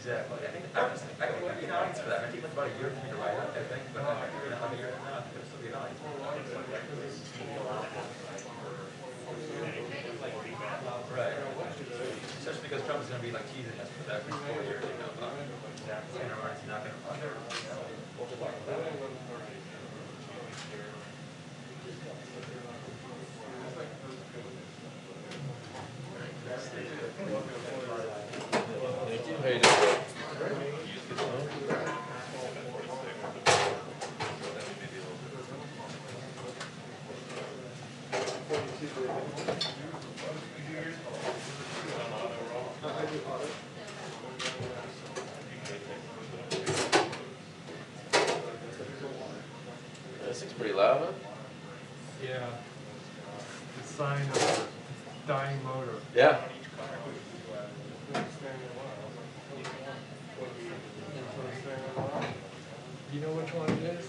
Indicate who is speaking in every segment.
Speaker 1: Exactly. I think I think there'd be an audience for that. I think it's about a year for me to write it, I think, but another year from now, I think there'll still be an audience. Right. Especially because Trump's going to be like teasing us for that for 4 years, you know, about he's not going to run.
Speaker 2: How you doing? This thing's pretty loud, huh?
Speaker 3: Yeah. The sign of a dying motor.
Speaker 2: Yeah.
Speaker 3: You know which one it is?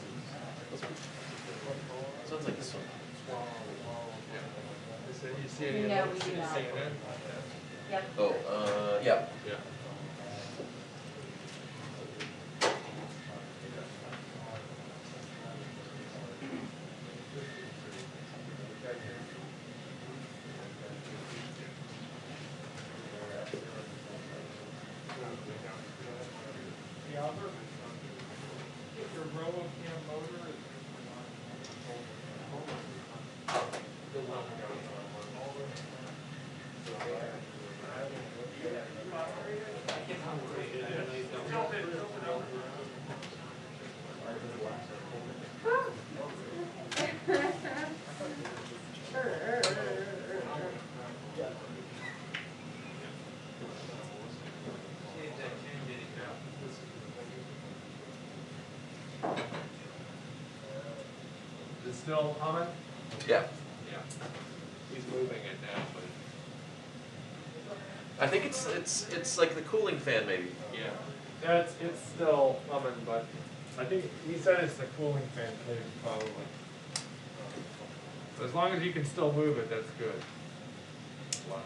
Speaker 2: Sounds like this one.
Speaker 3: You see any
Speaker 4: No,
Speaker 3: of
Speaker 4: we
Speaker 3: those?
Speaker 4: do not.
Speaker 3: CNN?
Speaker 4: Yep.
Speaker 2: Oh, yeah.
Speaker 3: Yeah. Your RoboCam motor is It's still humming?
Speaker 2: Yeah.
Speaker 3: Yeah. He's moving it now, but
Speaker 2: I think it's like the cooling fan, maybe.
Speaker 3: yeah. It's still humming, but I think he said it's the cooling fan too, probably. But as long as you can still move it, that's good. Wow.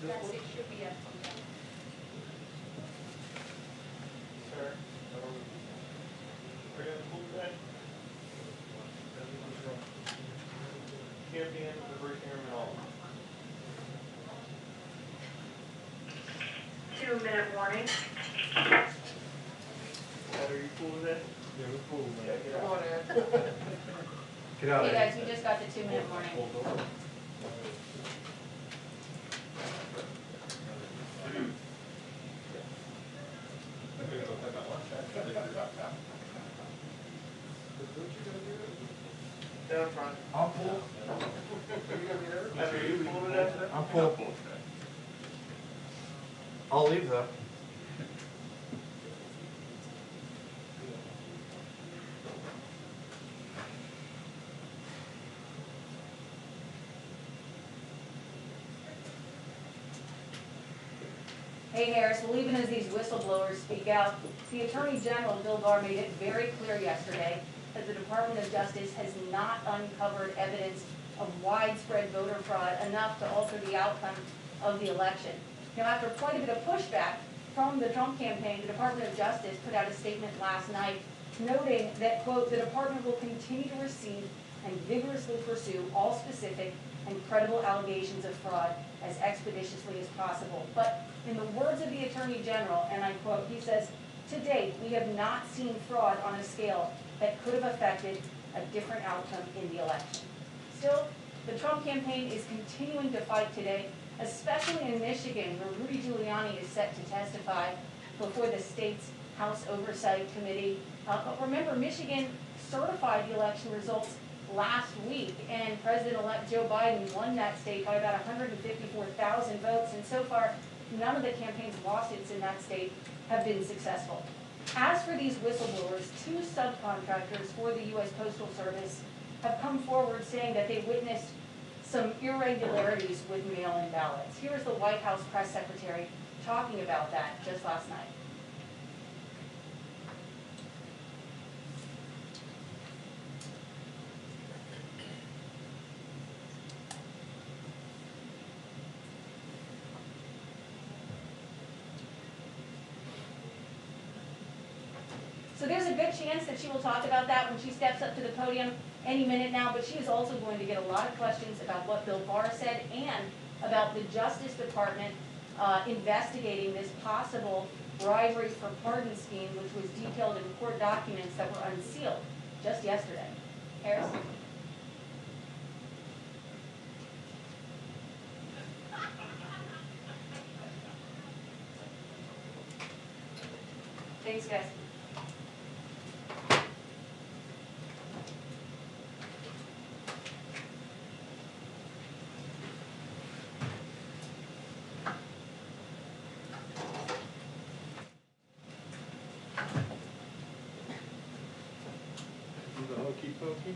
Speaker 4: That's it, should be up.
Speaker 3: Can't be in the break room at all.
Speaker 5: 2-minute warning.
Speaker 3: Are you cool with that? Yeah, we're cool with that.
Speaker 5: Come on in. Get out of
Speaker 4: Hey
Speaker 5: here.
Speaker 4: guys, we just got the 2-minute warning.
Speaker 3: Down front.
Speaker 5: I'm full.
Speaker 3: Are you pulling it after that?
Speaker 5: I'm full. I'll leave though.
Speaker 4: Hey Harris, well even as these whistleblowers speak out, the Attorney General, Bill Barr, made it very clear yesterday that the Department of Justice has not uncovered evidence of widespread voter fraud enough to alter the outcome of the election. Now, after quite a bit of pushback from the Trump campaign, the Department of Justice put out a statement last night noting that, quote, the department will continue to receive and vigorously pursue all specific and credible allegations of fraud as expeditiously as possible. But in the words of the Attorney General, and I quote, he says, to date, we have not seen fraud on a scale that could have affected a different outcome in the election. Still, the Trump campaign is continuing to fight today, especially in Michigan, where Rudy Giuliani is set to testify before the state's House Oversight Committee. But remember, Michigan certified the election results last week, and President-elect Joe Biden won that state by about 154,000 votes, and so far, none of the campaign's lawsuits in that state have been successful. As for these whistleblowers, 2 subcontractors for the U.S. Postal Service have come forward saying that they witnessed some irregularities with mail-in ballots. Here's the White House press secretary talking about that just last night. So there's a good chance that she will talk about that when she steps up to the podium any minute now, but she is also going to get a lot of questions about what Bill Barr said and about the Justice Department investigating this possible bribery for pardon scheme, which was detailed in court documents that were unsealed just yesterday. Harris? Thanks, guys.
Speaker 3: The hokey pokey.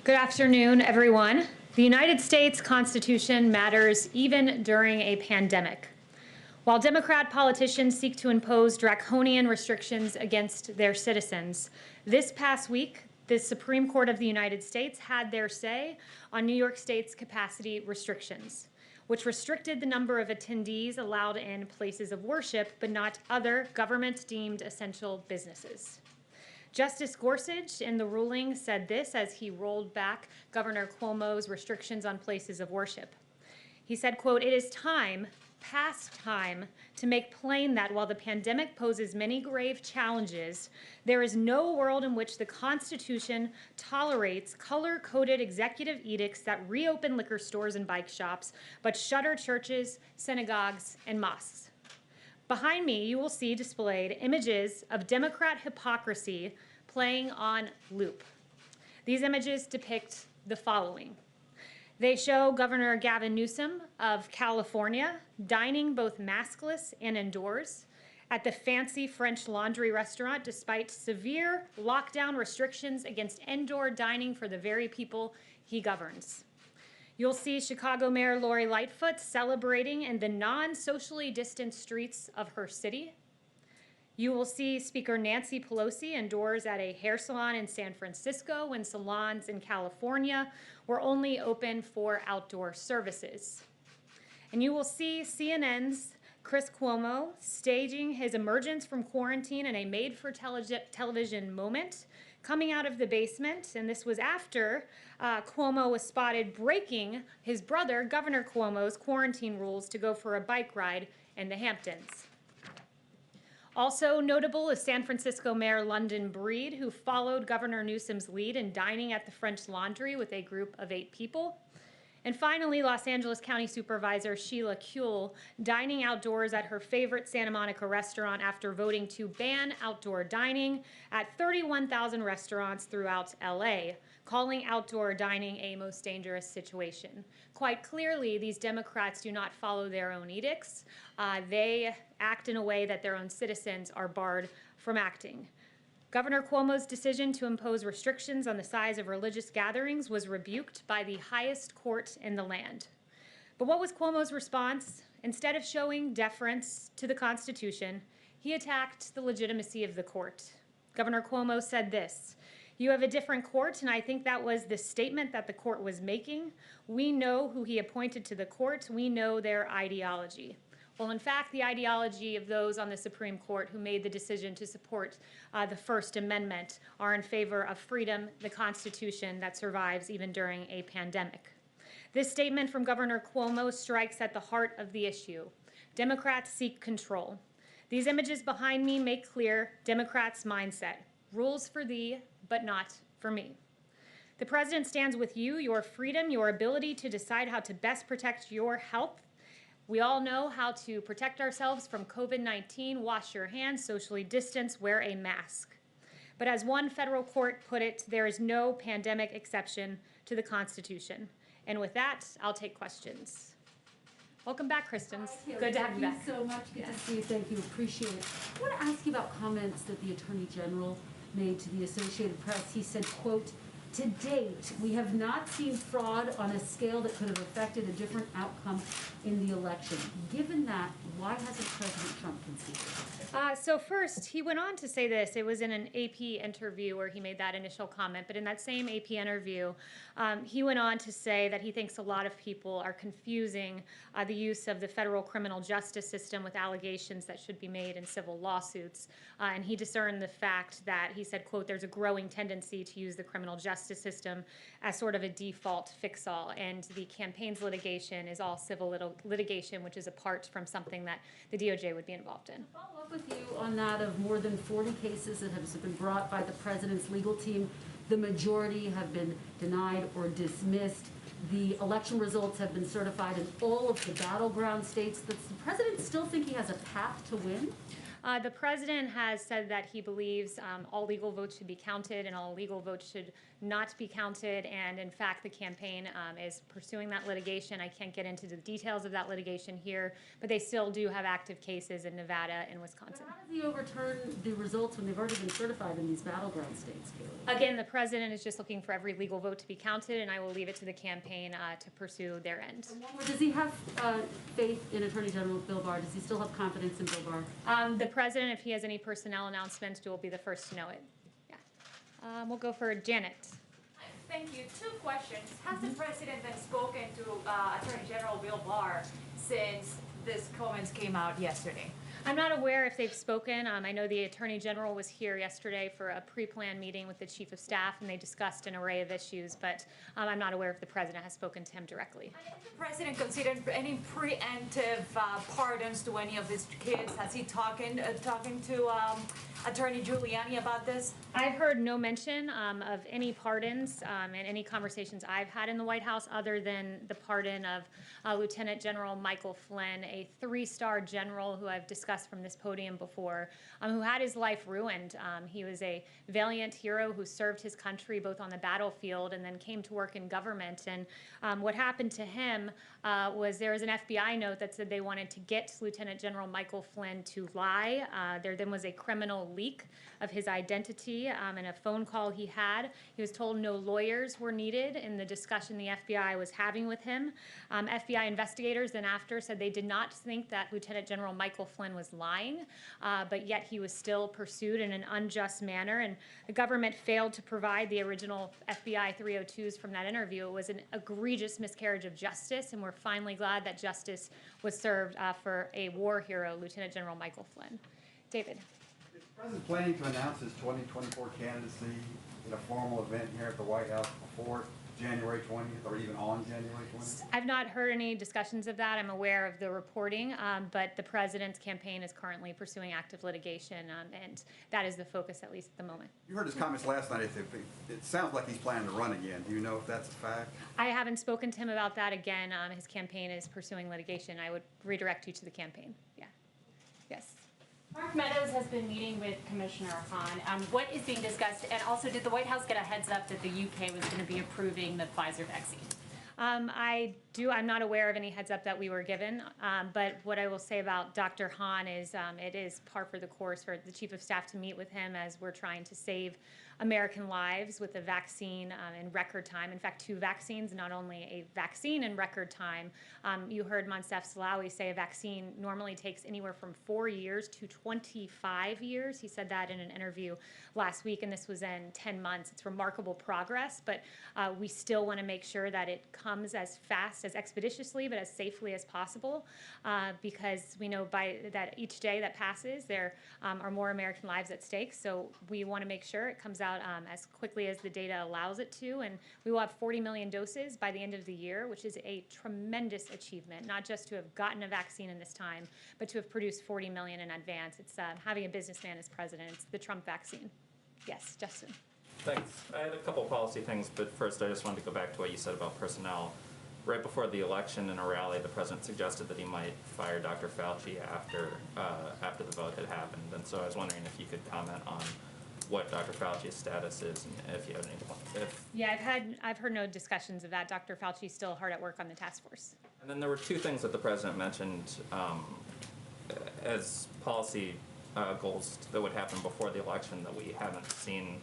Speaker 6: Good afternoon, everyone. The United States Constitution matters even during a pandemic. While Democrat politicians seek to impose draconian restrictions against their citizens, this past week, the Supreme Court of the United States had their say on New York State's capacity restrictions, which restricted the number of attendees allowed in places of worship, but not other government-deemed essential businesses. Justice Gorsuch in the ruling said this as he rolled back Governor Cuomo's restrictions on places of worship. He said, quote, "It is time past time to make plain that while the pandemic poses many grave challenges, there is no world in which the Constitution tolerates color-coded executive edicts that reopen liquor stores and bike shops, but shutter churches, synagogues, and mosques. Behind me, you will see displayed images of Democrat hypocrisy playing on loop. These images depict the following. They show Governor Gavin Newsom of California dining both maskless and indoors at the fancy French Laundry restaurant despite severe lockdown restrictions against indoor dining for the very people he governs. You'll see Chicago Mayor Lori Lightfoot celebrating in the non-socially distant streets of her city. You will see Speaker Nancy Pelosi indoors at a hair salon in San Francisco when salons in California were only open for outdoor services. And you will see CNN's Chris Cuomo staging his emergence from quarantine in a made-for-television moment, coming out of the basement, and this was after Cuomo was spotted breaking his brother, Governor Cuomo's, quarantine rules to go for a bike ride in the Hamptons. Also notable is San Francisco Mayor London Breed, who followed Governor Newsom's lead in dining at the French Laundry with a group of 8 people. And finally, Los Angeles County Supervisor Sheila Kuehl dining outdoors at her favorite Santa Monica restaurant after voting to ban outdoor dining at 31,000 restaurants throughout LA, calling outdoor dining a most dangerous situation. Quite clearly, these Democrats do not follow their own edicts. They act in a way that their own citizens are barred from acting. Governor Cuomo's decision to impose restrictions on the size of religious gatherings was rebuked by the highest court in the land. But what was Cuomo's response? Instead of showing deference to the Constitution, he attacked the legitimacy of the court. Governor Cuomo said this, "You have a different court, and I think that was the statement that the court was making. We know who he appointed to the court. We know their ideology." Well, in fact, the ideology of those on the Supreme Court who made the decision to support the First Amendment are in favor of freedom, the Constitution that survives even during a pandemic. This statement from Governor Cuomo strikes at the heart of the issue. Democrats seek control. These images behind me make clear Democrats' mindset. Rules for thee, but not for me. The president stands with you, your freedom, your ability to decide how to best protect your health. We all know how to protect ourselves from COVID-19, wash your hands, socially distance, wear a mask. But as one federal court put it, there is no pandemic exception to the Constitution. And with that, I'll take questions. Welcome back, Kristen. Good to have you back.
Speaker 5: Thank you so much. Good to see you. Thank you. Appreciate it. I want to ask you about comments that the Attorney General made to the Associated Press. He said, quote, "To date, we have not seen fraud on a scale that could have affected a different outcome in the election." Given that, why hasn't President Trump conceded?
Speaker 6: So first, he went on to say this. It was in an AP interview where he made that initial comment, but in that same AP interview, he went on to say that he thinks a lot of people are confusing the use of the federal criminal justice system with allegations that should be made in civil lawsuits. And he discerned the fact that, he said, quote, "There's a growing tendency to use the criminal justice system as sort of a default fix-all, and the campaign's litigation is all civil litigation, which is apart from something that the DOJ would be involved in."
Speaker 5: Follow up with you on that of more than 40 cases that have been brought by the president's legal team. The majority have been denied or dismissed. The election results have been certified in all of the battleground states. Does the president still think he has a path to win?
Speaker 6: The president has said that he believes all legal votes should be counted and all illegal votes should not be counted. And in fact, the campaign is pursuing that litigation. I can't get into the details of that litigation here, but they still do have active cases in Nevada and Wisconsin.
Speaker 5: But how does he overturn the results when they've already been certified in these battleground states, Kayleigh?
Speaker 6: Again, the president is just looking for every legal vote to be counted, and I will leave it to the campaign to pursue their end.
Speaker 5: Does he have faith in Attorney General Bill Barr? Does he still have confidence in Bill Barr?
Speaker 6: The president, if he has any personnel announcements, will be the first to know it. Yeah. We'll go for Janet.
Speaker 7: Thank you. 2 questions. Has the president then spoken to Attorney General Bill Barr since these comments came out yesterday?
Speaker 6: I'm not aware if they've spoken. I know the Attorney General was here yesterday for a pre-planned meeting with the Chief of Staff, and they discussed an array of issues, but I'm not aware if the President has spoken to him directly.
Speaker 7: Has the President considered any preemptive pardons to any of his kids? Has he talking to Attorney Giuliani about this?
Speaker 6: I've heard no mention of any pardons in any conversations I've had in the White House other than the pardon of Lieutenant General Michael Flynn, a 3-star general who I've discussed from this podium before, who had his life ruined. He was a valiant hero who served his country both on the battlefield and then came to work in government. And what happened to him was there was an FBI note that said they wanted to get Lieutenant General Michael Flynn to lie. There then was a criminal leak of his identity and a phone call he had. He was told no lawyers were needed in the discussion the FBI was having with him. FBI investigators then after said they did not think that Lieutenant General Michael Flynn was lying, but yet he was still pursued in an unjust manner, and the government failed to provide the original FBI 302s from that interview. It was an egregious miscarriage of justice, and we're finally glad that justice was served for a war hero, Lieutenant General Michael Flynn. David.
Speaker 8: Is the President planning to announce his 2024 candidacy in a formal event here at the White House before January 20th or even on January 20th?
Speaker 6: I've not heard any discussions of that. I'm aware of the reporting, but the President's campaign is currently pursuing active litigation, and that is the focus, at least at the moment.
Speaker 8: You heard his comments last night. It sounds like he's planning to run again. Do you know if that's a fact?
Speaker 6: I haven't spoken to him about that again. His campaign is pursuing litigation. I would redirect you to the campaign. Yeah. Yes.
Speaker 9: Mark Meadows has been meeting with Commissioner Hahn. What is being discussed? And also, did the White House get a heads up that the UK was going to be approving the Pfizer vaccine?
Speaker 6: I'm not aware of any heads up that we were given, but what I will say about Dr. Hahn is it is par for the course for the Chief of Staff to meet with him as we're trying to save American lives with a vaccine in record time. In fact, 2 vaccines, not only a vaccine in record time. You heard Moncef Slaoui say a vaccine normally takes anywhere from 4 years to 25 years. He said that in an interview last week, and this was in 10 months. It's remarkable progress, but we still want to make sure that it comes as fast, as expeditiously, but as safely as possible, because we know by that each day that passes, there are more American lives at stake. So we want to make sure it comes out as quickly as the data allows it to, and we will have 40 million doses by the end of the year, which is a tremendous achievement, not just to have gotten a vaccine in this time, but to have produced 40 million in advance. It's having a businessman as president. It's the Trump vaccine. Yes, Justin.
Speaker 10: Thanks. I had a couple policy things, but first I just wanted to go back to what you said about personnel. Right before the election in a rally, the president suggested that he might fire Dr. Fauci after the vote had happened, and so I was wondering if you could comment on what Dr. Fauci's status is, and if you have any.
Speaker 6: Yeah, I've heard no discussions of that. Dr. Fauci is still hard at work on the task force.
Speaker 10: And then there were 2 things that the president mentioned as policy goals that would happen before the election that we haven't seen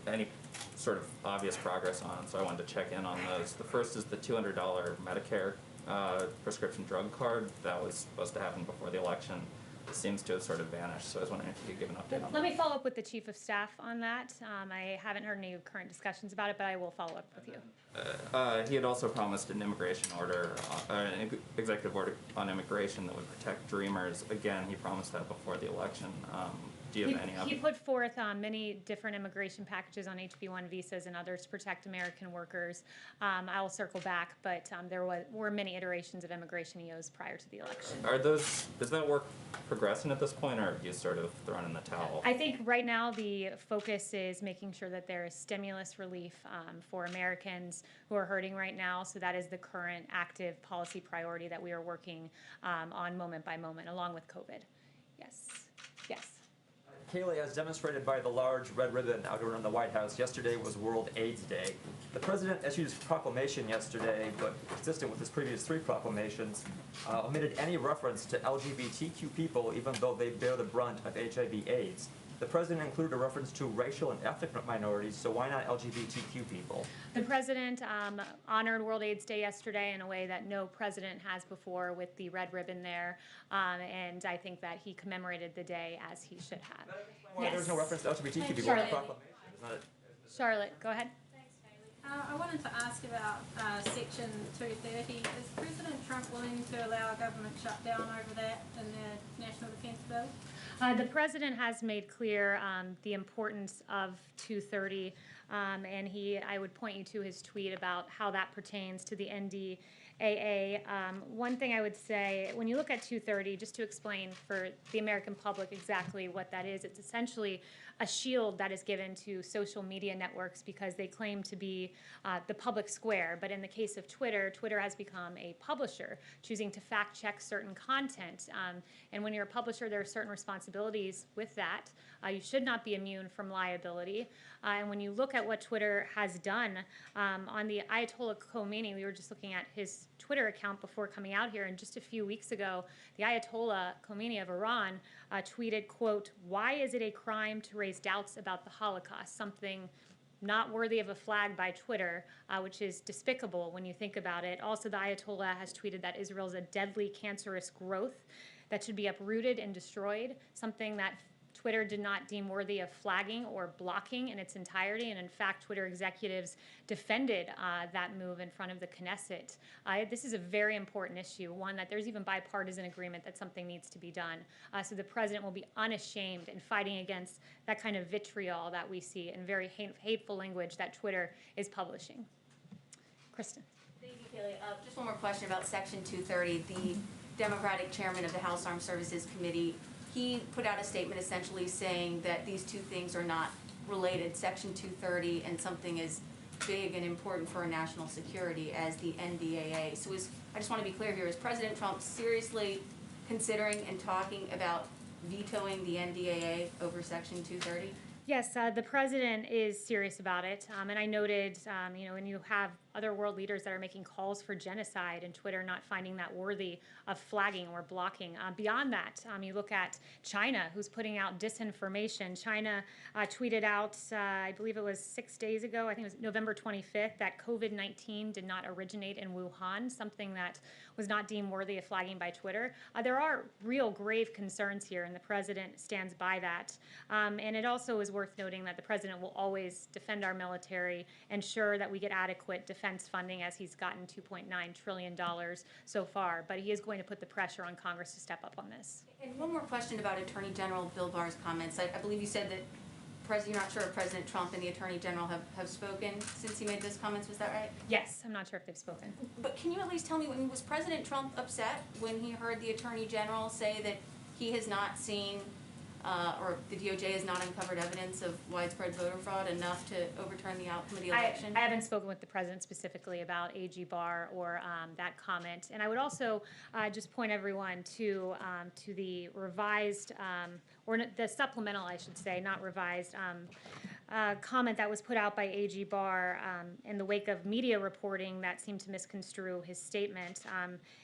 Speaker 10: any sort of obvious progress on, so I wanted to check in on those. The first is the $200 Medicare prescription drug card that was supposed to happen before the election. It seems to have sort of vanished, so I was wondering if you could give an update on that.
Speaker 6: Let me follow up with the Chief of Staff on that. I haven't heard any current discussions about it, but I will follow up with you.
Speaker 10: He had also promised an immigration order, an executive order on immigration that would protect Dreamers. Again, he promised that before the eletion. Do you have any updates?
Speaker 6: He put forth many different immigration packages on HB1 visas and others to protect American workers. I'll circle back, but there were many iterations of immigration EOs prior to the election.
Speaker 10: Is that work progressing at this point, or have you sort of thrown in the towel?
Speaker 6: I think right now the focus is making sure that there is stimulus relief for Americans who are hurting right now. So that is the current active policy priority that we are working on moment by moment, along with COVID. Yes. Yes.
Speaker 1: Kayleigh, as demonstrated by the large red ribbon out around the White House, yesterday was World AIDS Day. The president issued his proclamation yesterday, but consistent with his previous 3 proclamations, omitted any reference to LGBTQ people, even though they bear the brunt of HIV/AIDS. The president included a reference to racial and ethnic minorities, so why not LGBTQ people?
Speaker 6: The president honored World AIDS Day yesterday in a way that no president has before, with the red ribbon there, and I think that he commemorated the day as he should have.
Speaker 1: Why there's no reference to LGBTQ people in the proclamation?
Speaker 6: Charlotte, go ahead.
Speaker 9: Thanks,
Speaker 11: I wanted to ask about Section 230. Is President Trump willing to allow a government shutdown over that in the National Defense Bill?
Speaker 6: The president has made clear the importance of 230, and I would point you to his tweet about how that pertains to the NDAA. One thing I would say, when you look at 230, just to explain for the American public exactly what that is, it's essentially a shield that is given to social media networks because they claim to be the public square. But in the case of Twitter, Twitter has become a publisher, choosing to fact check certain content. And when you're a publisher, there are certain responsibilities with that. You should not be immune from liability. And when you look at what Twitter has done on the Ayatollah Khomeini, we were just looking at his Twitter account before coming out here, and just a few weeks ago, the Ayatollah Khomeini of Iran tweeted, quote, "Why is it a crime to raise doubts about the Holocaust?" Something not worthy of a flag by Twitter, which is despicable when you think about it. Also, the Ayatollah has tweeted that Israel is a deadly, cancerous growth that should be uprooted and destroyed, something that Twitter did not deem worthy of flagging or blocking in its entirety, and in fact, Twitter executives defended that move in front of the Knesset. This is a very important issue, one that there's even bipartisan agreement that something needs to be done. So the president will be unashamed in fighting against that kind of vitriol that we see and very hateful language that Twitter is publishing. Kristen.
Speaker 12: Thank you, Kayleigh. Just one more question about Section 230. The Democratic chairman of the House Armed Services Committee, he put out a statement essentially saying that these two things are not related, Section 230 and something as big and important for our national security as the NDAA. So I just want to be clear here, is President Trump seriously considering and talking about vetoing the NDAA over Section 230?
Speaker 6: Yes, the president is serious about it, and I noted, when you have other world leaders that are making calls for genocide and Twitter not finding that worthy of flagging or blocking. Beyond that, you look at China, who's putting out disinformation. China tweeted out, I believe it was 6 days ago, I think it was November 25th, that COVID-19 did not originate in Wuhan, something that was not deemed worthy of flagging by Twitter. There are real grave concerns here, and the president stands by that. And it also is worth noting that the president will always defend our military, ensure that we get adequate defense funding, as he's gotten $2.9 trillion so far, but he is going to put the pressure on Congress to step up on this.
Speaker 12: And one more question about Attorney General Bill Barr's comments. I believe you said that you're not sure if President Trump and the Attorney General have spoken since he made those comments, was that right?
Speaker 6: Yes, I'm not sure if they've spoken.
Speaker 12: But can you at least tell me, was President Trump upset when he heard the Attorney General say that he has not seen or the DOJ has not uncovered evidence of widespread voter fraud enough to overturn the outcome of the election?
Speaker 6: I haven't spoken with the president specifically about AG Barr or that comment. And I would also just point everyone to the revised, or the supplemental, I should say, not revised, comment that was put out by AG Barr in the wake of media reporting that seemed to misconstrue his statement.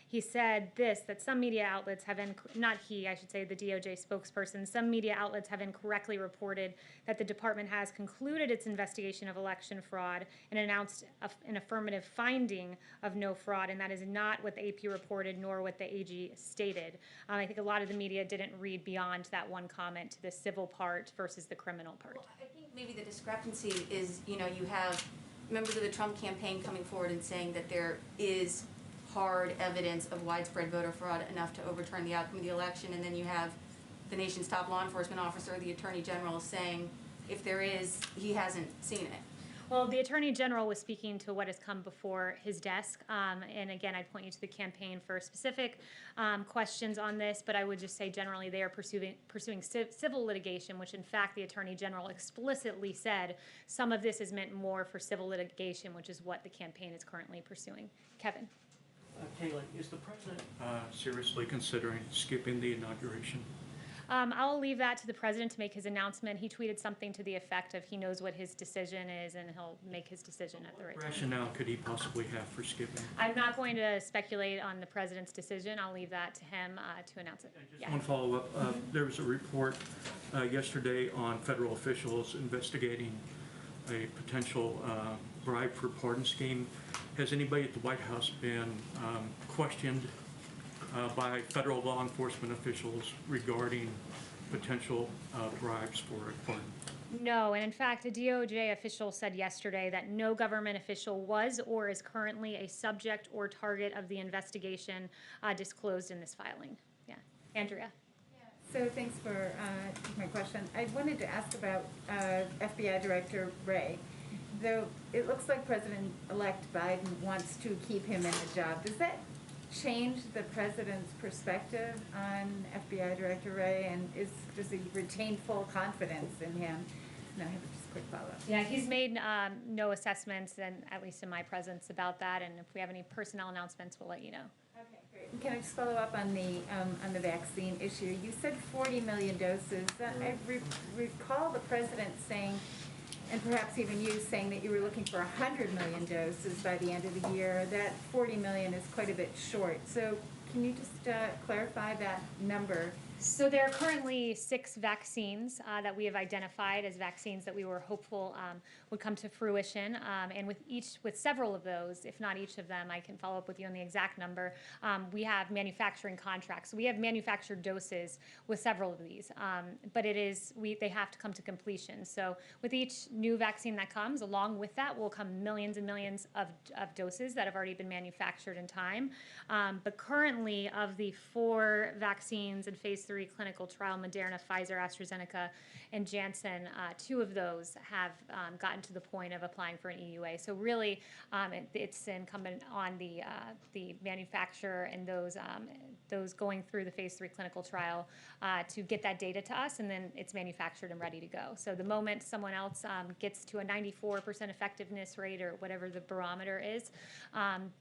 Speaker 6: He said that some media outlets have, not he, I should say, the DOJ spokesperson, some media outlets have incorrectly reported that the department has concluded its investigation of election fraud and announced an affirmative finding of no fraud, and that is not what the AP reported nor what the AG stated. I think a lot of the media didn't read beyond that one comment to the civil part versus the criminal part.
Speaker 12: Well, I think maybe the discrepancy is, you have members of the Trump campaign coming forward and saying that there is hard evidence of widespread voter fraud enough to overturn the outcome of the election, and then you have the nation's top law enforcement officer, the Attorney General, saying if there is, he hasn't seen it.
Speaker 6: Well, the Attorney General was speaking to what has come before his desk, and again, I'd point you to the campaign for specific questions on this, but I would just say generally they are pursuing civil litigation, which in fact the Attorney General explicitly said some of this is meant more for civil litigation, which is what the campaign is currently pursuing. Kevin.
Speaker 13: Kayleigh, is the president seriously considering skipping the inauguration?
Speaker 6: I'll leave that to the president to make his announcement. He tweeted something to the effect of he knows what his decision is and he'll make his decision at the right time.
Speaker 13: What rationale could he possibly have for skipping?
Speaker 6: I'm not going to speculate on the president's decision. I'll leave that to him to announce it.
Speaker 13: Just one follow-up. There was a report yesterday on federal officials investigating a potential bribe for pardon scheme. Has anybody at the White House been questioned by federal law enforcement officials regarding potential bribes for a pardon?
Speaker 6: No, and in fact, a DOJ official said yesterday that no government official was or is currently a subject or target of the investigation disclosed in this filing. Yeah, Andrea.
Speaker 14: So thanks for my question. I wanted to ask about FBI Director Wray. Though it looks like President-elect Biden wants to keep him in the job, does that change the president's perspective on FBI Director Wray, and does he retain full confidence in him? No, I have just a quick follow-up.
Speaker 6: Yeah, he's made no assessments, and at least in my presence, about that. And if we have any personnel announcements, we'll let you know.
Speaker 14: Okay, great. Can I just follow up on the vaccine issue? You said 40 million doses. I recall the president saying, and perhaps even you saying, that you were looking for 100 million doses by the end of the year. That 40 million is quite a bit short. So can you just clarify that number?
Speaker 6: So there are currently 6 vaccines that we have identified as vaccines that we were hopeful would come to fruition. And with several of those, if not each of them, I can follow up with you on the exact number. We have manufacturing contracts. So we have manufactured doses with several of these, but they have to come to completion. So with each new vaccine that comes, along with that will come millions and millions of doses that have already been manufactured in time. But currently, of the 4 vaccines in phase 3 clinical trial, Moderna, Pfizer, AstraZeneca, and Janssen, 2 of those have gotten to the point of applying for an EUA. So really, it's incumbent on the manufacturer and those going through the phase 3 clinical trial to get that data to us, and then it's manufactured and ready to go. So the moment someone else gets to a 94% effectiveness rate or whatever the barometer is,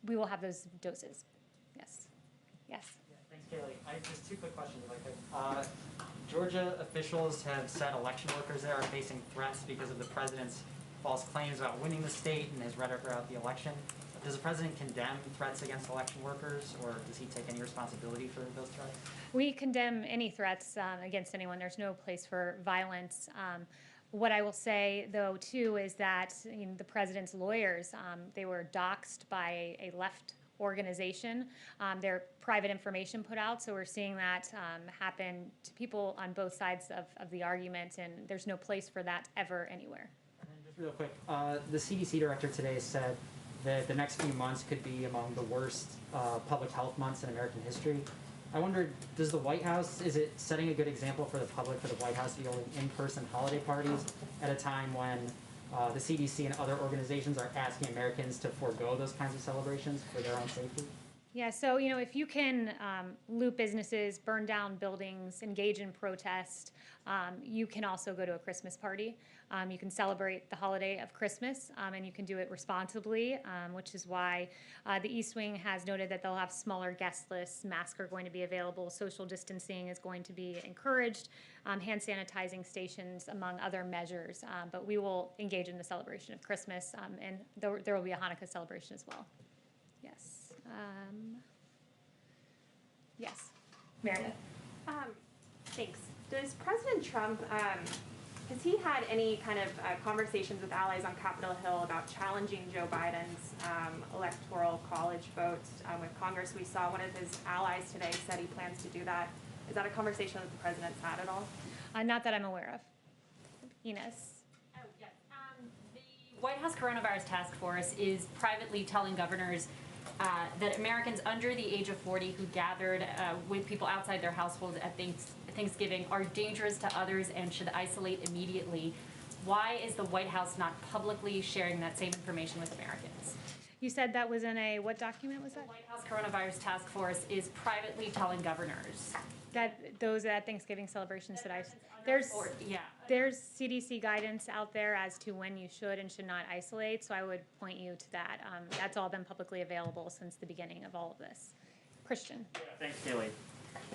Speaker 6: we will have those doses. Yes. Yes.
Speaker 15: Thanks, Kayleigh. I have just 2 quick questions, if I could. Georgia officials have said election workers there are facing threats because of the president's false claims about winning the state and his rhetoric throughout the election. Does the president condemn threats against election workers, or does he take any responsibility for those threats?
Speaker 6: We condemn any threats against anyone. There's no place for violence. What I will say, though, too, is that the president's lawyers, they were doxxed by a left organization. Their private information put out, so we're seeing that happen to people on both sides of the argument, and there's no place for that ever anywhere.
Speaker 15: And then just real quick, the CDC director today said that the next few months could be among the worst public health months in American history. I wondered, does the White House, is it setting a good example for the public, for the White House to be holding in-person holiday parties at a time when the CDC and other organizations are asking Americans to forego those kinds of celebrations for their own safety?
Speaker 6: Yeah, so if you can loot businesses, burn down buildings, engage in protest, you can also go to a Christmas party. You can celebrate the holiday of Christmas, and you can do it responsibly, which is why the East Wing has noted that they'll have smaller guest lists, masks are going to be available, social distancing is going to be encouraged, hand sanitizing stations, among other measures. But we will engage in the celebration of Christmas, and there will be a Hanukkah celebration as well. Yes. Yes, Meredith.
Speaker 16: Thanks. Does President Trump, has he had any kind of conversations with allies on Capitol Hill about challenging Joe Biden's electoral college votes with Congress? We saw one of his allies today said he plans to do that. Is that a conversation that the president's had at all?
Speaker 6: Not that I'm aware of. Ines.
Speaker 9: Oh, yes. The White House Coronavirus Task Force is privately telling governors that Americans under the age of 40 who gathered with people outside their households at Thanksgiving are dangerous to others and should isolate immediately. Why is the White House not publicly sharing that same information with Americans?
Speaker 6: You said that was in a, what document was that?
Speaker 9: The White House Coronavirus Task Force is privately telling governors.
Speaker 6: That those Thanksgiving celebrations that there's CDC guidance out there as to when you should and should not isolate, so I would point you to that. That's all been publicly available since the beginning of all of this. Christian.
Speaker 17: Yeah, thanks, Kayleigh.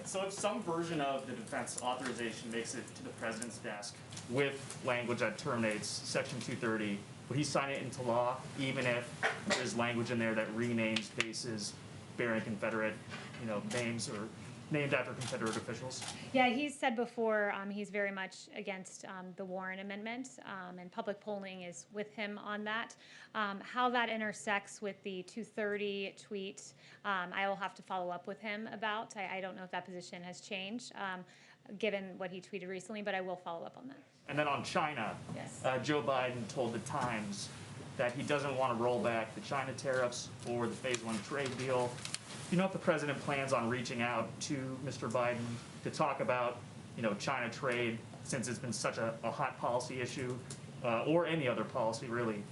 Speaker 17: So if some version of the defense authorization makes it to the president's desk with language that terminates Section 230, would he sign it into law, even if there's language in there that renames bases bearing Confederate, names or named after Confederate officials?
Speaker 6: Yeah, he's said before he's very much against the Warren Amendment, and public polling is with him on that. How that intersects with the 230 tweet, I will have to follow up with him about. I don't know if that position has changed. given what he tweeted recently, but I will follow up on that.
Speaker 17: And then on China,
Speaker 6: Yes.
Speaker 17: Joe Biden told the Times that he doesn't want to roll back the China tariffs or the Phase 1 trade deal. Do you know if the president plans on reaching out to Mr. Biden to talk about, China trade, since it's been such a hot policy issue, or any other policy really,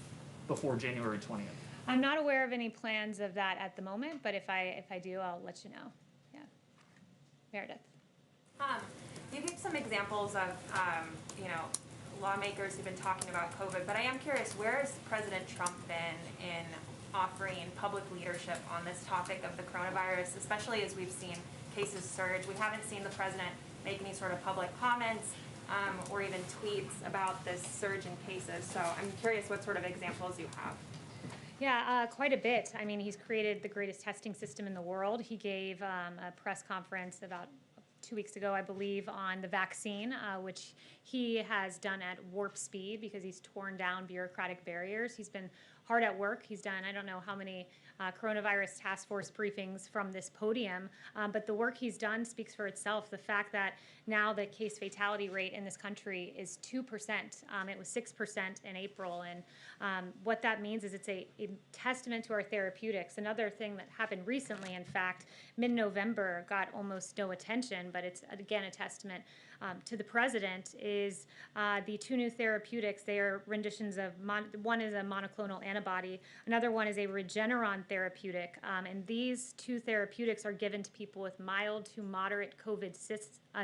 Speaker 17: before January 20th?
Speaker 6: I'm not aware of any plans of that at the moment, but if I do, I'll let you know. Yeah. Meredith.
Speaker 16: You gave some examples of, lawmakers who've been talking about COVID, but I am curious, where has President Trump been in offering public leadership on this topic of the coronavirus, especially as we've seen cases surge? We haven't seen the president make any sort of public comments or even tweets about this surge in cases. So I'm curious what sort of examples you have.
Speaker 6: Yeah, quite a bit. I mean, he's created the greatest testing system in the world. He gave a press conference about 2 weeks ago, I believe, on the vaccine, which he has done at warp speed because he's torn down bureaucratic barriers. He's been hard at work. He's done, I don't know how many coronavirus task force briefings from this podium, but the work he's done speaks for itself. The fact that now the case fatality rate in this country is 2%. It was 6% in April, and what that means is it's a testament to our therapeutics. Another thing that happened recently, in fact, mid-November, got almost no attention, but it's again a testament to the president, is the 2 new therapeutics. They are renditions of, one is a monoclonal antibody, another one is a Regeneron therapeutic, and these 2 therapeutics are given to people with mild to moderate COVID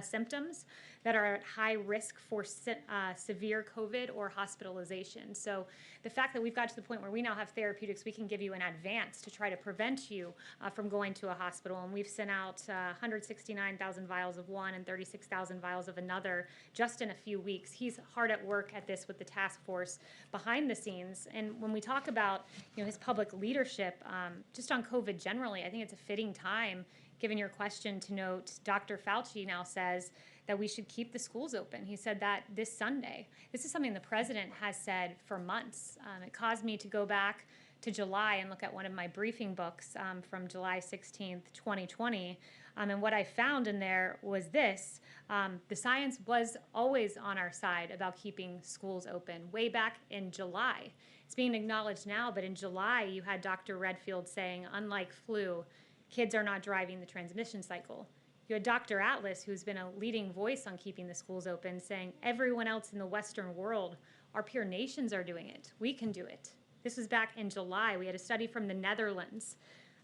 Speaker 6: symptoms that are at high risk for severe COVID or hospitalization. So the fact that we've got to the point where we now have therapeutics we can give you in advance to try to prevent you from going to a hospital, and we've sent out 169,000 vials of one and 36,000 vials of another just in a few weeks. He's hard at work at this with the task force behind the scenes. And when we talk about his public leadership, just on COVID generally, I think it's a fitting time, given your question, to note Dr. Fauci now says that we should keep the schools open. He said that this Sunday. This is something the president has said for months. It caused me to go back to July and look at one of my briefing books from July 16th, 2020. And what I found in there was this. The science was always on our side about keeping schools open way back in July. It's being acknowledged now, but in July you had Dr. Redfield saying, unlike flu, kids are not driving the transmission cycle. You had Dr. Atlas, who's been a leading voice on keeping the schools open, saying everyone else in the Western world, our peer nations are doing it. We can do it. This was back in July. We had a study from the Netherlands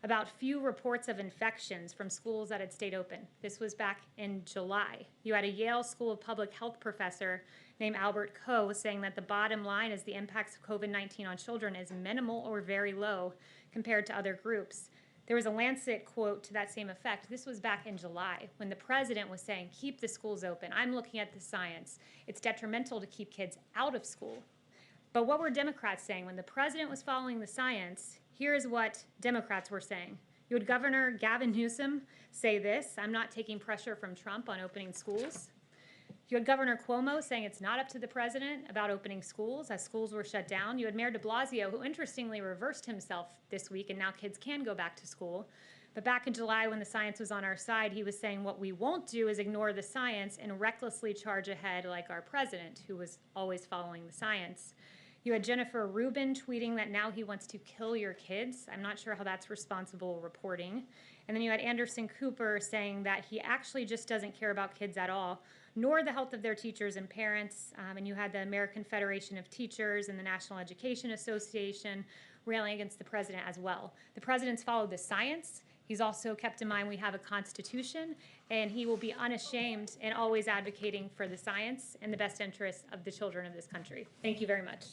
Speaker 6: about few reports of infections from schools that had stayed open. This was back in July. You had a Yale School of Public Health professor named Albert Coe saying that the bottom line is the impacts of COVID-19 on children is minimal or very low compared to other groups. There was a Lancet quote to that same effect. This was back in July when the president was saying, keep the schools open. I'm looking at the science. It's detrimental to keep kids out of school. But what were Democrats saying? When the president was following the science, here's what Democrats were saying. You had Governor Gavin Newsom say this, I'm not taking pressure from Trump on opening schools. You had Governor Cuomo saying it's not up to the president about opening schools as schools were shut down. You had Mayor de Blasio, who interestingly reversed himself this week, and now kids can go back to school. But back in July, when the science was on our side, he was saying what we won't do is ignore the science and recklessly charge ahead like our president, who was always following the science. You had Jennifer Rubin tweeting that now he wants to kill your kids. I'm not sure how that's responsible reporting. And then you had Anderson Cooper saying that he actually just doesn't care about kids at all, nor the health of their teachers and parents. And you had the American Federation of Teachers and the National Education Association railing against the president as well. The president's followed the science. He's also kept in mind we have a constitution, and he will be unashamed and always advocating for the science and the best interests of the children of this country. Thank you very much.